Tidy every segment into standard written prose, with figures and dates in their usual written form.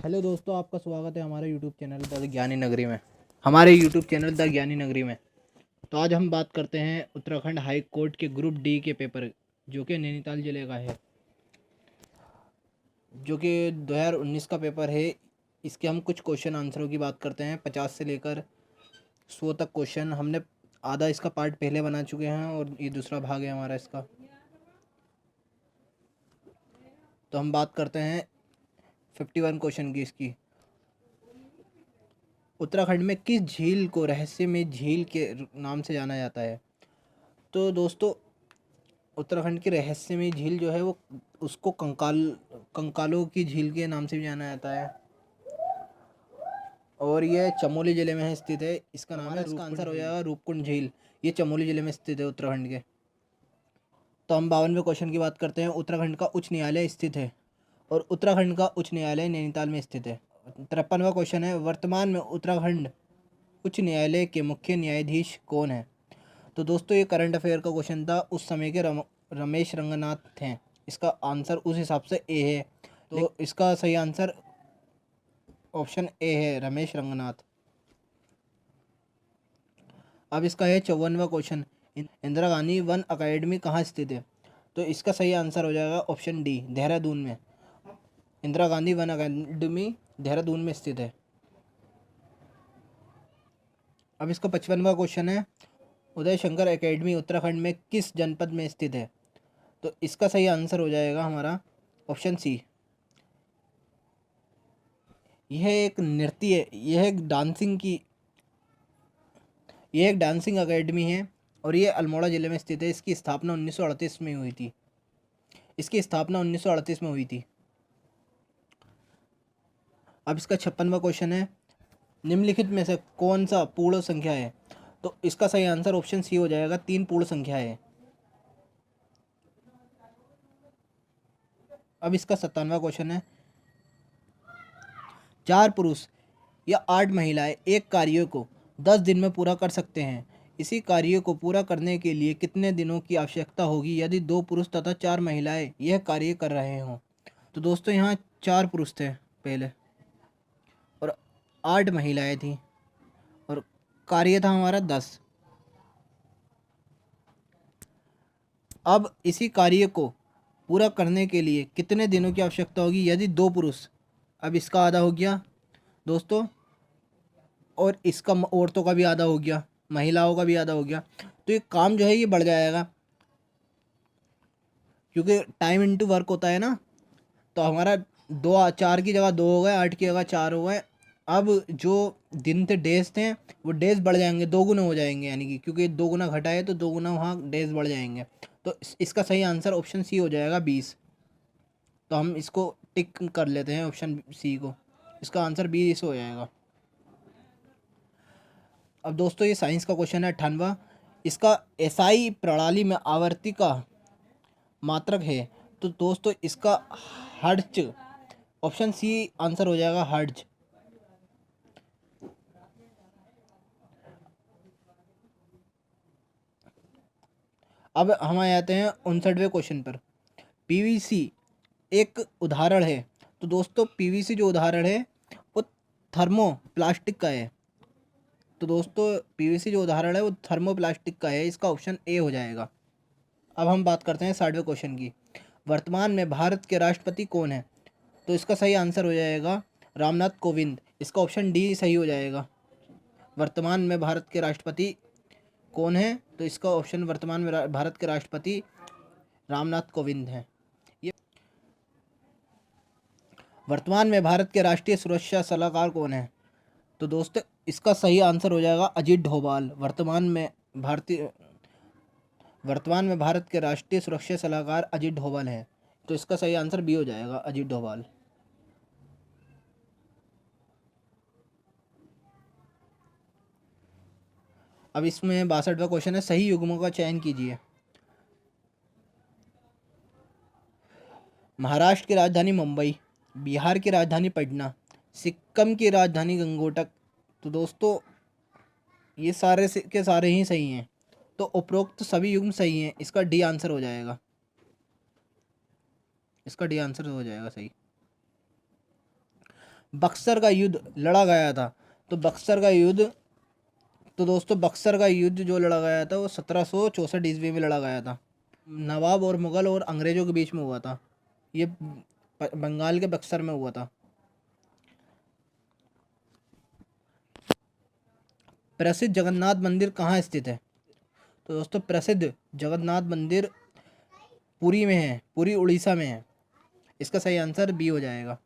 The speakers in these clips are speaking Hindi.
हेलो दोस्तों, आपका स्वागत है हमारे यूट्यूब चैनल द ज्ञानी नगरी में। तो आज हम बात करते हैं उत्तराखंड हाई कोर्ट के ग्रुप डी के पेपर, जो कि नैनीताल जिले का है, जो कि 2019 का पेपर है। इसके हम कुछ क्वेश्चन आंसरों की बात करते हैं। 50 से लेकर 100 तक क्वेश्चन हमने आधा इसका पार्ट पहले बना चुके हैं और ये दूसरा भाग है हमारा इसका। तो हम बात करते हैं 51 क्वेश्चन की इसकी। उत्तराखंड में किस झील को रहस्यमय झील के नाम से जाना जाता है? तो दोस्तों, उत्तराखंड की रहस्यमय झील जो है वो उसको कंकालों की झील के नाम से भी जाना जाता है, और ये चमोली ज़िले में स्थित है। इसका नाम है, इसका आंसर हो जाएगा रूपकुंड झील। ये चमोली ज़िले में स्थित है उत्तराखंड के। तो हम 52वें क्वेश्चन की बात करते हैं। उत्तराखंड का उच्च न्यायालय स्थित है, और उत्तराखंड का उच्च न्यायालय नैनीताल में स्थित है। 53वां क्वेश्चन है, वर्तमान में उत्तराखंड उच्च न्यायालय के मुख्य न्यायाधीश कौन है? तो दोस्तों, ये करंट अफेयर का क्वेश्चन था। उस समय के रमेश रंगनाथ थे। इसका आंसर उस हिसाब से ए है, तो इसका सही आंसर ऑप्शन ए है, रमेश रंगनाथ। अब इसका है 54वां क्वेश्चन, इंदिरा गांधी वन अकेडमी कहाँ स्थित है? तो इसका सही आंसर हो जाएगा ऑप्शन डी, देहरादून में। इंदिरा गांधी वन अकेडमी देहरादून में स्थित है। अब इसका 55वां क्वेश्चन है, उदय शंकर एकेडमी उत्तराखंड में किस जनपद में स्थित है? तो इसका सही आंसर हो जाएगा हमारा ऑप्शन सी। यह एक नृत्य, यह एक डांसिंग एकेडमी है, और ये अल्मोड़ा ज़िले में स्थित है। इसकी स्थापना 1938 में हुई थी। अब इसका 56वां क्वेश्चन है, निम्नलिखित में से कौन सा पूर्ण संख्या है? तो इसका सही आंसर ऑप्शन सी हो जाएगा, 3 पूर्ण संख्या है। अब इसका 57वां क्वेश्चन है, 4 पुरुष या 8 महिलाएं एक कार्य को 10 दिन में पूरा कर सकते हैं। इसी कार्य को पूरा करने के लिए कितने दिनों की आवश्यकता होगी यदि 2 पुरुष तथा 4 महिलाएं यह कार्य कर रहे हों? तो दोस्तों, यहाँ 4 पुरुष थे पहले, और 8 महिलाएं थी, और कार्य था हमारा 10। अब इसी कार्य को पूरा करने के लिए कितने दिनों की आवश्यकता होगी यदि 2 पुरुष, अब इसका आधा हो गया दोस्तों, और इसका औरतों का भी आधा हो गया, महिलाओं का भी आधा हो गया। तो ये काम जो है ये बढ़ जाएगा, क्योंकि टाइम इनटू वर्क होता है ना। तो हमारा 4 की जगह 2 हो गए, 8 की जगह 4 हो गए। अब जो दिन थे, डेज थे, वो डेज बढ़ जाएंगे, 2 गुना हो जाएंगे, यानी कि क्योंकि 2 गुना घटा है तो 2 गुना वहाँ डेज बढ़ जाएंगे। तो इसका सही आंसर ऑप्शन सी हो जाएगा, 20। तो हम इसको टिक कर लेते हैं ऑप्शन सी को। इसका आंसर 20 हो जाएगा। अब दोस्तों, ये साइंस का क्वेश्चन है 98। इसका एसआई प्रणाली में आवर्ती का मात्रक है। तो दोस्तों, इसका हर्ट्ज, ऑप्शन सी आंसर हो जाएगा, हर्ट्ज। अब हम आ जाते हैं 59वें क्वेश्चन पर। पीवीसी एक उदाहरण है। तो दोस्तों, पीवीसी जो उदाहरण है वो थर्मोप्लास्टिक का है। तो दोस्तों, पीवीसी जो उदाहरण है वो थर्मोप्लास्टिक का है। इसका ऑप्शन ए हो जाएगा। अब हम बात करते हैं 60वें क्वेश्चन की। वर्तमान में भारत के राष्ट्रपति कौन है? तो इसका सही आंसर हो जाएगा रामनाथ कोविंद। इसका ऑप्शन डी सही हो जाएगा। वर्तमान में भारत के राष्ट्रपति कौन है? तो इसका ऑप्शन वर्तमान में भारत के राष्ट्रपति रामनाथ कोविंद हैं। ये वर्तमान में भारत के राष्ट्रीय सुरक्षा सलाहकार कौन है? तो दोस्तों, इसका सही आंसर हो जाएगा अजीत डोभाल। वर्तमान में भारत के राष्ट्रीय सुरक्षा सलाहकार अजीत डोभाल हैं। तो इसका सही आंसर बी हो जाएगा, अजीत डोभाल। अब इसमें 62वां क्वेश्चन है, सही युग्मों का चयन कीजिए। महाराष्ट्र की राजधानी मुंबई, बिहार की राजधानी पटना, सिक्किम की राजधानी गंगोटक। तो दोस्तों, ये सारे के सारे ही सही हैं। तो उपरोक्त सभी युग्म सही हैं। इसका डी आंसर हो जाएगा। सही। बक्सर का युद्ध लड़ा गया था? तो बक्सर का युद्ध तो दोस्तों बक्सर का युद्ध जो लड़ा गया था वो 1764 ईस्वी में लड़ा गया था। नवाब और मुग़ल और अंग्रेज़ों के बीच में हुआ था। ये बंगाल के बक्सर में हुआ था। प्रसिद्ध जगन्नाथ मंदिर कहाँ स्थित है? तो दोस्तों प्रसिद्ध जगन्नाथ मंदिर पुरी में है, पुरी उड़ीसा में है। इसका सही आंसर बी हो जाएगा।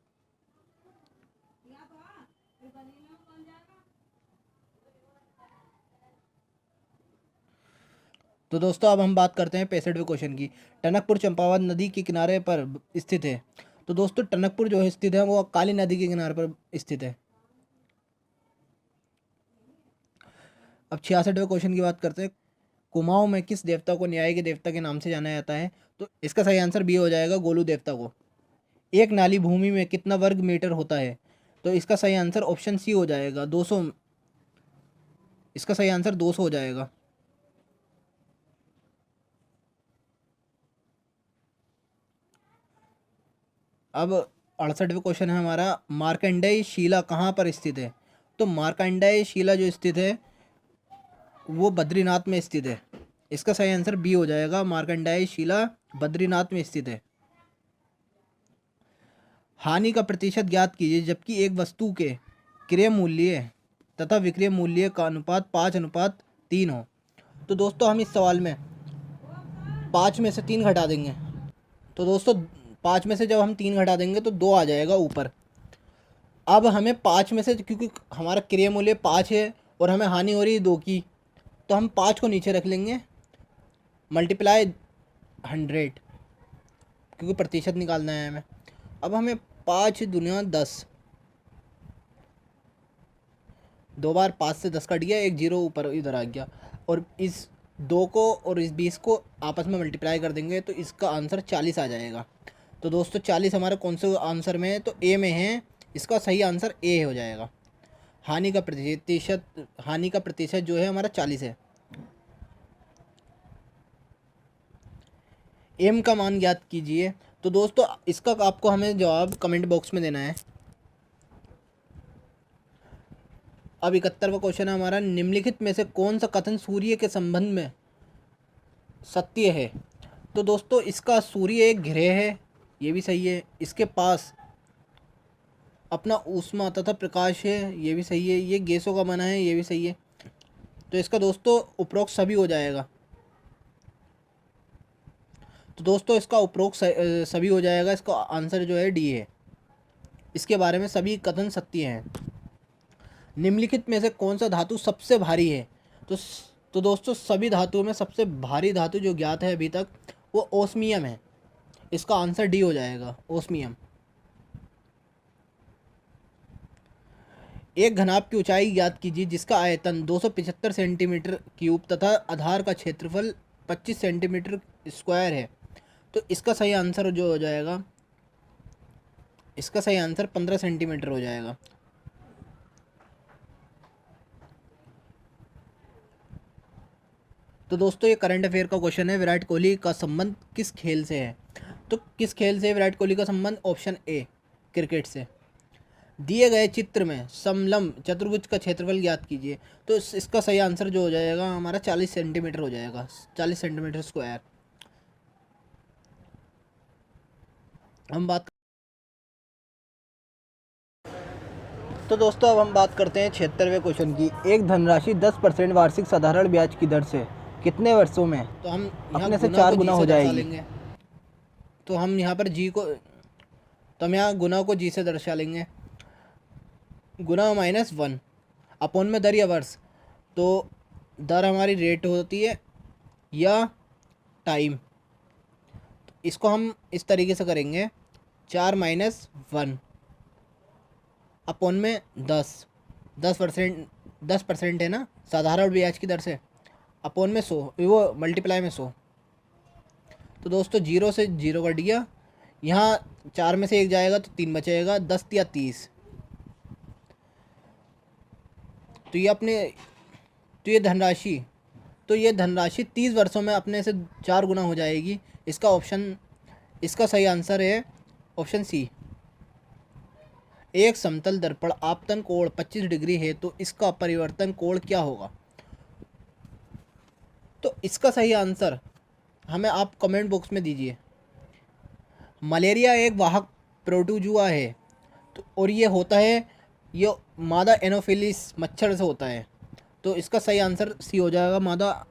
तो दोस्तों अब हम बात करते हैं 65वें क्वेश्चन की। टनकपुर चंपावत नदी के किनारे पर स्थित है। तो दोस्तों टनकपुर जो है स्थित है वो काली नदी के किनारे पर स्थित है। अब 66वें क्वेश्चन की बात करते हैं। कुमाऊं में किस देवता को न्याय के देवता के नाम से जाना जाता है? तो इसका सही आंसर बी हो जाएगा, गोलू देवता को। एक नाली भूमि में कितना वर्ग मीटर होता है? तो इसका सही आंसर ऑप्शन सी हो जाएगा, 200। इसका सही आंसर 200 हो जाएगा। अब 68वें क्वेश्चन है हमारा, मार्कंडेय शिला कहाँ पर स्थित है? तो मार्कंडेय शिला जो स्थित है वो बद्रीनाथ में स्थित है। इसका सही आंसर बी हो जाएगा, मार्कंडेय शिला बद्रीनाथ में स्थित है। हानि का प्रतिशत ज्ञात कीजिए जबकि एक वस्तु के क्रय मूल्य तथा विक्रय मूल्य का अनुपात 5:3 हो। तो दोस्तों हम इस सवाल में 5 में से 3 घटा देंगे। तो दोस्तों 5 में से जब हम 3 घटा देंगे तो 2 आ जाएगा ऊपर। अब हमें 5 में से, क्योंकि हमारा क्रय मूल्य 5 है और हमें हानि हो रही है 2 की, तो हम 5 को नीचे रख लेंगे, मल्टीप्लाई 100, क्योंकि प्रतिशत निकालना है हमें। अब हमें 5 दूना 10, 2 बार 5 से 10 कट गया, एक जीरो ऊपर इधर आ गया, और इस 2 को और इस 20 को आपस में मल्टीप्लाई कर देंगे तो इसका आंसर 40 आ जाएगा। तो दोस्तों 40 हमारे कौन से आंसर में है? तो ए में है। इसका सही आंसर ए हो जाएगा। हानि का प्रतिशत जो है हमारा 40 है। एम का मान ज्ञात कीजिए। तो दोस्तों इसका आपको हमें जवाब कमेंट बॉक्स में देना है। अब 71वां क्वेश्चन है हमारा, निम्नलिखित में से कौन सा कथन सूर्य के संबंध में सत्य है? तो दोस्तों इसका सूर्य एक ग्रह है, ये भी सही है। इसके पास अपना ऊष्मा तथा प्रकाश है, ये भी सही है। ये गैसों का बना है, ये भी सही है। तो इसका दोस्तों उपरोक्त सभी हो जाएगा। तो दोस्तों इसका उपरोक्त सभी हो जाएगा। इसका आंसर जो है डी है। इसके बारे में सभी कथन सत्य हैं। निम्नलिखित में से कौन सा धातु सबसे भारी है? तो दोस्तों सभी धातुओं में सबसे भारी धातु जो ज्ञात है अभी तक वो ओस्मियम है। इसका आंसर डी हो जाएगा, ओस्मियम। एक घनाभ की ऊंचाई ज्ञात कीजिए जिसका आयतन 275 सेंटीमीटर क्यूब तथा आधार का क्षेत्रफल 25 सेंटीमीटर स्क्वायर है। तो इसका सही आंसर जो हो जाएगा, इसका सही आंसर 15 सेंटीमीटर हो जाएगा। तो दोस्तों ये करंट अफेयर का क्वेश्चन है, विराट कोहली का संबंध किस खेल से है? तो किस खेल से विराट कोहली का संबंध? ऑप्शन ए, क्रिकेट से। दिए गए चित्र में समलंब चतुर्भुज का क्षेत्रफल ज्ञात कीजिए। तो इसका सही आंसर जो हो जाएगा हमारा 40 सेंटीमीटर हो जाएगा, 40 सेंटीमीटर स्क्वायर। हम बात तो दोस्तों अब हम बात करते हैं 76वें क्वेश्चन की। एक धनराशि 10% वार्षिक साधारण ब्याज की दर से कितने वर्षों में तो हम अपने से 4 गुना हो जाएगी? तो हम यहाँ पर जी को, तो हम यहाँ गुना को जी से दर्शा लेंगे। गुना -1 अपॉन में दर या वर्ष। तो दर हमारी रेट होती है या टाइम। इसको हम इस तरीके से करेंगे, 4 - 1 अपॉन में 10%, 10% है ना साधारण ब्याज की दर से, अपॉन में 100, वो मल्टीप्लाई में 100। तो दोस्तों 0 से 0 कट गया, यहाँ 4 में से 1 जाएगा तो 3 बचेगा, 10 या 30। तो ये धनराशि 30 वर्षों में अपने से 4 गुना हो जाएगी। इसका सही आंसर है ऑप्शन सी। एक समतल दर्पण आपतन कोण 25 डिग्री है तो इसका परिवर्तन कोण क्या होगा? तो इसका सही आंसर हमें आप कमेंट बॉक्स में दीजिए। मलेरिया एक वाहक प्रोटोजुआ है, तो और ये होता है, ये मादा एनोफिलिस मच्छर से होता है। तो इसका सही आंसर सी हो जाएगा, मादा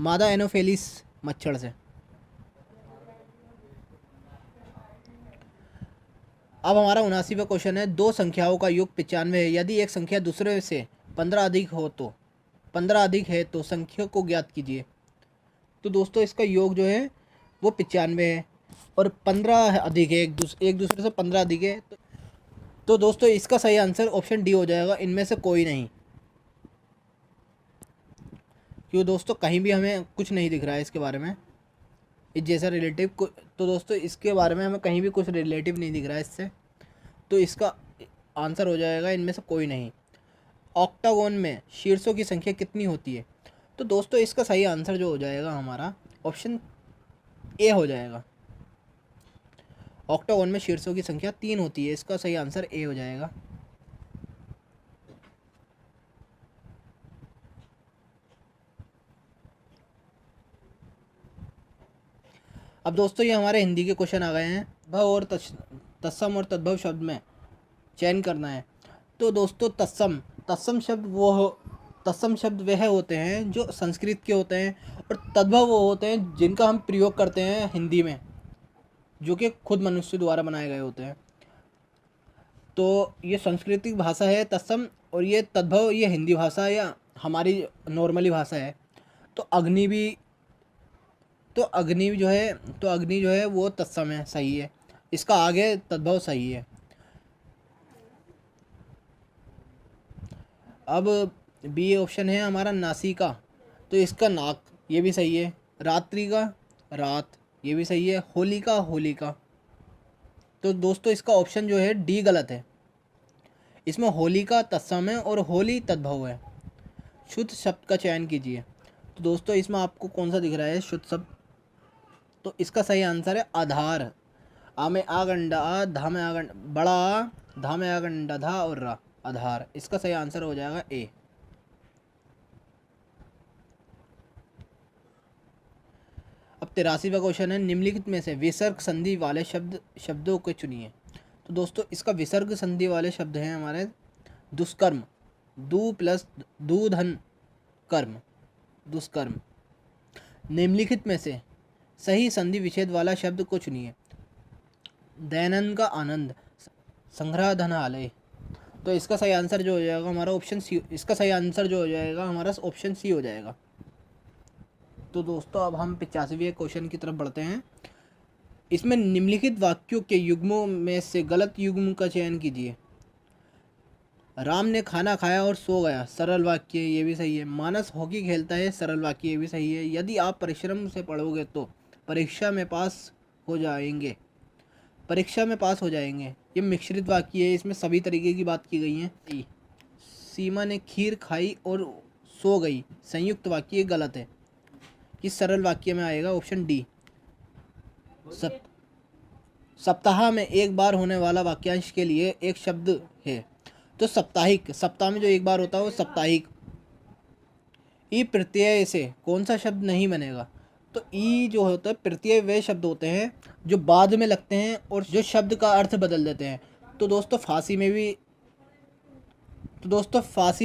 मादा एनोफिलिस मच्छर से। अब हमारा 79वां क्वेश्चन है, दो संख्याओं का योग 95 है, यदि एक संख्या दूसरे से 15 अधिक हो तो 15 अधिक है तो संख्या को ज्ञात कीजिए। तो दोस्तों इसका योग जो है वो 95 है और 15 अधिक है, एक दूसरे से 15 अधिक है। तो दोस्तों इसका सही आंसर ऑप्शन डी हो जाएगा, इनमें से कोई नहीं। क्यों दोस्तों, कहीं भी हमें कुछ नहीं दिख रहा है इसके बारे में, इस जैसा रिलेटिव को। तो दोस्तों इसके बारे में हमें कहीं भी कुछ रिलेटिव नहीं दिख रहा है इससे, तो इसका आंसर हो जाएगा इनमें से कोई नहीं। ऑक्टागोन में शीर्षों की संख्या कितनी होती है? तो दोस्तों इसका सही आंसर जो हो जाएगा हमारा ऑप्शन ए हो जाएगा। ऑक्टागोन में शीर्षों की संख्या 3 होती है, इसका सही आंसर ए हो जाएगा। अब दोस्तों ये हमारे हिंदी के क्वेश्चन आ गए हैं। भव और तत्सम और तद्भव शब्द में चयन करना है। तो दोस्तों तत्सम शब्द वह होते हैं जो संस्कृत के होते हैं, और तद्भव वो होते हैं जिनका हम प्रयोग करते हैं हिंदी में, जो कि खुद मनुष्य द्वारा बनाए गए होते हैं। तो ये संस्कृतिक भाषा है तत्सम, और ये तद्भव ये हिंदी भाषा या हमारी नॉर्मली भाषा है। तो अग्नि जो है वो तत्सम है, सही है। इसका आगे तद्भव सही है। अब बी ऑप्शन है हमारा नासिका, तो इसका नाक, ये भी सही है। रात्रि का रात, ये भी सही है। होलिका होलिका, तो दोस्तों इसका ऑप्शन जो है डी गलत है। इसमें होलिका तत्सम है और होली तद्भव है। शुद्ध शब्द का चयन कीजिए। तो दोस्तों इसमें आपको कौन सा दिख रहा है शुद्ध शब्द? तो इसका सही आंसर है आधार। आ में आगंडा आ, धा में आगंड बड़ा आ, धा में आगंडा धा और रा, आधार। इसका सही आंसर हो जाएगा ए। अब 83वां क्वेश्चन है, निम्नलिखित में से विसर्ग संधि वाले शब्दों को चुनिए। तो दोस्तों इसका विसर्ग संधि वाले शब्द हैं हमारे दुष्कर्म, दू प्लस दूधन कर्म, दुष्कर्म। निम्नलिखित में से सही संधि विच्छेद वाला शब्द को चुनिए। दैनंद का आनंद, संग्रह धनालय। तो इसका सही आंसर जो हो जाएगा हमारा ऑप्शन सी, इसका सही आंसर जो हो जाएगा हमारा ऑप्शन सी हो जाएगा। तो दोस्तों अब हम 85वें क्वेश्चन की तरफ बढ़ते हैं। इसमें निम्नलिखित वाक्यों के युग्मों में से गलत युग्म का चयन कीजिए। राम ने खाना खाया और सो गया, सरल वाक्य, ये भी सही है। मानस हॉकी खेलता है, सरल वाक्य, ये भी सही है। यदि आप परिश्रम से पढ़ोगे तो परीक्षा में पास हो जाएंगे, परीक्षा में पास हो जाएंगे, ये मिश्रित वाक्य है, इसमें सभी तरीके की बात की गई है। सीमा ने खीर खाई और सो गई, संयुक्त वाक्य, ये गलत है। किस सरल वाक्य में आएगा? Option D. सप्ताह में एक बार होने वाला वाक्यांश के लिए एक शब्द है। तो साप्ताहिक, सप्ताह में जो एक बार होता है वो साप्ताहिक। ई प्रत्यय से कौन सा शब्द नहीं बनेगा? तो ई जो होता है प्रत्यय वे शब्द होते हैं जो बाद में लगते हैं और जो शब्द का अर्थ बदल देते हैं। तो दोस्तों फांसी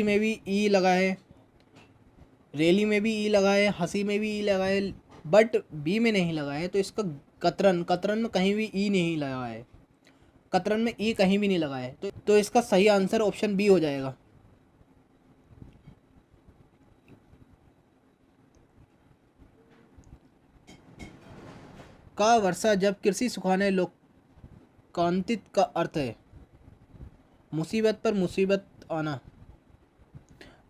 में भी ई लगा है, रैली में भी ई लगा है, हंसी में भी ई लगा है, बट बी में नहीं लगा है। तो इसका कतरन में कहीं भी ई नहीं लगा है, कतरन में ई कहीं भी नहीं लगा है। तो इसका सही आंसर ऑप्शन बी हो जाएगा। का वर्षा जब कृषि सुखाने लोकांतित का अर्थ है मुसीबत पर मुसीबत आना,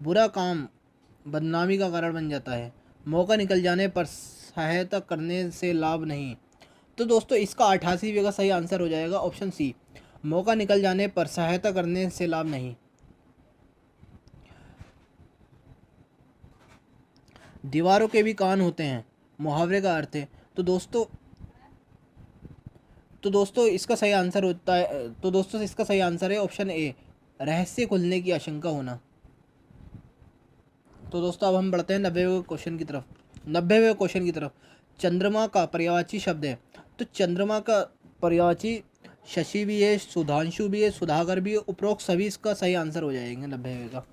बुरा काम बदनामी का कारण बन जाता है, मौका निकल जाने पर सहायता करने से लाभ नहीं। तो दोस्तों इसका 88वें का सही आंसर हो जाएगा ऑप्शन सी, मौका निकल जाने पर सहायता करने से लाभ नहीं। दीवारों के भी कान होते हैं, मुहावरे का अर्थ है। तो तो दोस्तों इसका सही आंसर होता है, तो दोस्तों इसका सही आंसर है ऑप्शन ए, रहस्य खुलने की आशंका होना। तो दोस्तों अब हम बढ़ते हैं 90वें क्वेश्चन की तरफ। 90वें क्वेश्चन की तरफ, चंद्रमा का पर्यायवाची शब्द है। तो चंद्रमा का पर्यायवाची शशि भी है, सुधांशु भी है, सुधाकर भी है, उपरोक्त सभी इसका सही आंसर हो जाएंगे 90वें का।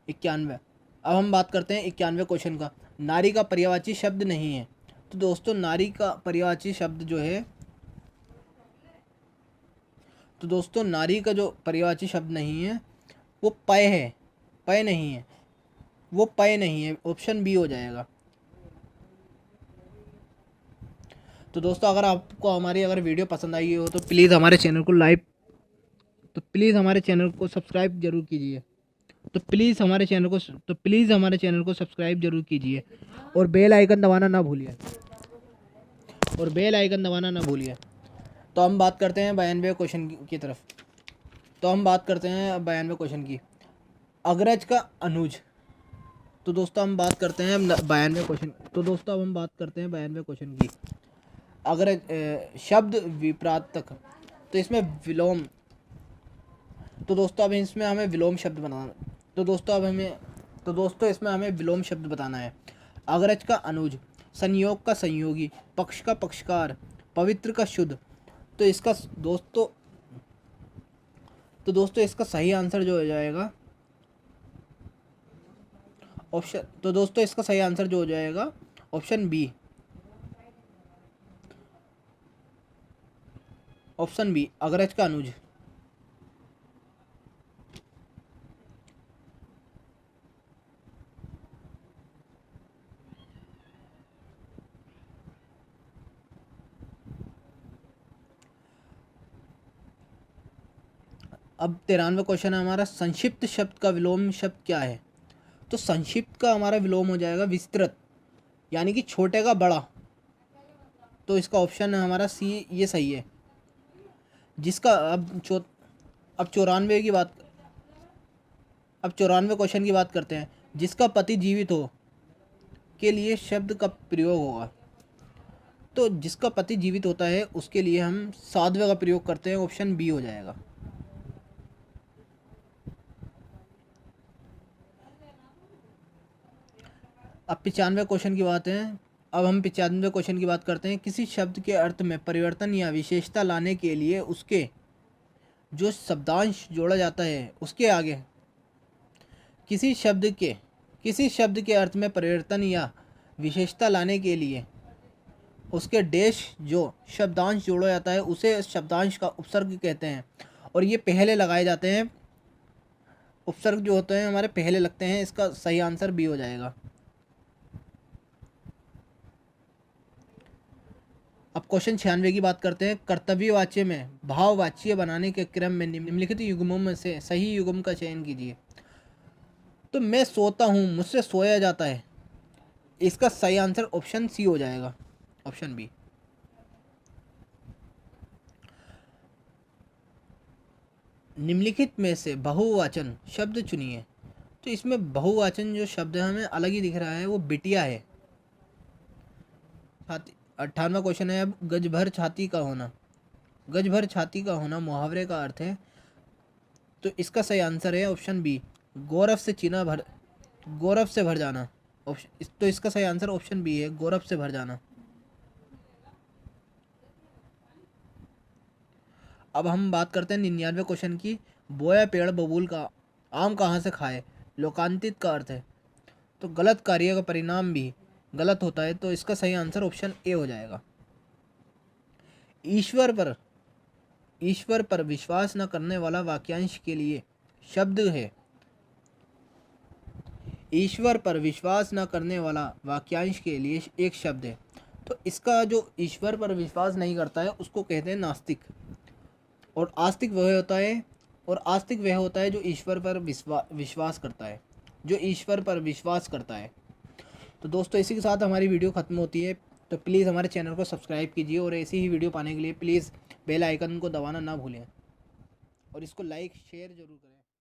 इक्यानवे, अब हम बात करते हैं 91वें क्वेश्चन का, नारी का पर्यायवाची शब्द नहीं है। तो दोस्तों नारी का पर्यायवाची शब्द जो है, तो दोस्तों नारी का जो पर्यायवाची शब्द नहीं है वो पय है, पय नहीं है, वो पय नहीं है, ऑप्शन बी हो जाएगा। तो दोस्तों अगर आपको हमारी अगर वीडियो पसंद आई हो तो प्लीज़ हमारे चैनल को लाइक, तो प्लीज़ हमारे चैनल को सब्सक्राइब जरूर कीजिए। तो प्लीज़ हमारे चैनल को, तो प्लीज़ हमारे चैनल को सब्सक्राइब जरूर कीजिए और बेल आइकन दबाना ना भूलिए, और बेल आइकन दबाना ना भूलिए। तो हम बात करते हैं 92वें क्वेश्चन की तरफ। तो हम बात करते हैं 92वें क्वेश्चन की, अग्रज का अनुज। तो दोस्तों हम बात करते हैं 92वें क्वेश्चन, तो दोस्तों अब हम बात करते हैं 92वें क्वेश्चन की, अग्रज शब्द विप्रातक। तो इसमें विलोम, तो दोस्तों अब इसमें हमें विलोम शब्द बनाना, तो दोस्तों अब हमें, तो दोस्तों इसमें हमें विलोम शब्द बताना है। अग्रज का अनुज, संयोग का संयोगी, पक्ष का पक्षकार, पवित्र का शुद्ध। तो इसका दोस्तों, तो दोस्तों इसका सही आंसर जो हो जाएगा ऑप्शन, तो दोस्तों इसका सही आंसर जो हो जाएगा ऑप्शन बी, ऑप्शन बी अग्रज का अनुज। अब 93वां क्वेश्चन है हमारा, संक्षिप्त शब्द का विलोम शब्द क्या है। तो संक्षिप्त का हमारा विलोम हो जाएगा विस्तृत, यानी कि छोटे का बड़ा। तो इसका ऑप्शन है हमारा सी, ये सही है। जिसका अब 94 की बात, अब 94 क्वेश्चन की बात करते हैं, जिसका पति जीवित हो के लिए शब्द का प्रयोग होगा। तो जिसका पति जीवित होता है उसके लिए हम साध्वी का प्रयोग करते हैं, ऑप्शन बी हो जाएगा। अब 95 क्वेश्चन की बात है, अब हम 95 क्वेश्चन की बात करते हैं, किसी शब्द के अर्थ में परिवर्तन या विशेषता लाने के लिए उसके जो शब्दांश जोड़ा जाता है उसके आगे, किसी शब्द के अर्थ में परिवर्तन या विशेषता लाने के लिए उसके डैश जो शब्दांश जोड़ा जाता है उसे शब्दांश का उपसर्ग कहते हैं, और ये पहले लगाए जाते हैं। उपसर्ग जो होते हैं हमारे पहले लगते हैं, इसका सही आंसर बी हो जाएगा। अब क्वेश्चन 96 की बात करते हैं, कर्तव्यवाच्य में भाववाच्य बनाने के क्रम में निम्नलिखित युग्मों में से सही युग्म का चयन कीजिए। तो मैं सोता हूँ, मुझसे सोया जाता है, इसका सही आंसर ऑप्शन सी हो जाएगा, ऑप्शन बी। निम्नलिखित में से बहुवचन शब्द चुनिए। तो इसमें बहुवचन जो शब्द है हमें अलग ही दिख रहा है, वो बिटिया है। 98वां क्वेश्चन है, अब गज भर छाती का होना। गज भर छाती का होना मुहावरे का अर्थ है। तो इसका सही आंसर है ऑप्शन बी, गौरव से चीना भर, गौरव से भर जाना। तो इसका सही आंसर ऑप्शन बी है, गौरव से भर जाना। अब हम बात करते हैं 99वें क्वेश्चन की, बोया पेड़ बबूल का आम कहाँ से खाए, लोकांतित का अर्थ है। तो गलत कार्य का परिणाम भी गलत होता है, तो इसका सही आंसर ऑप्शन ए हो जाएगा। ईश्वर पर विश्वास न करने वाला वाक्यांश के लिए शब्द है। ईश्वर पर विश्वास न करने वाला वाक्यांश के लिए एक शब्द है। तो इसका जो ईश्वर पर विश्वास नहीं करता है उसको कहते हैं नास्तिक, और आस्तिक वह होता है जो ईश्वर पर विश्वास करता है, जो ईश्वर पर विश्वास करता है। तो दोस्तों इसी के साथ हमारी वीडियो ख़त्म होती है। तो प्लीज़ हमारे चैनल को सब्सक्राइब कीजिए, और ऐसी ही वीडियो पाने के लिए प्लीज़ बेल आइकन को दबाना ना भूलें, और इसको लाइक शेयर ज़रूर करें।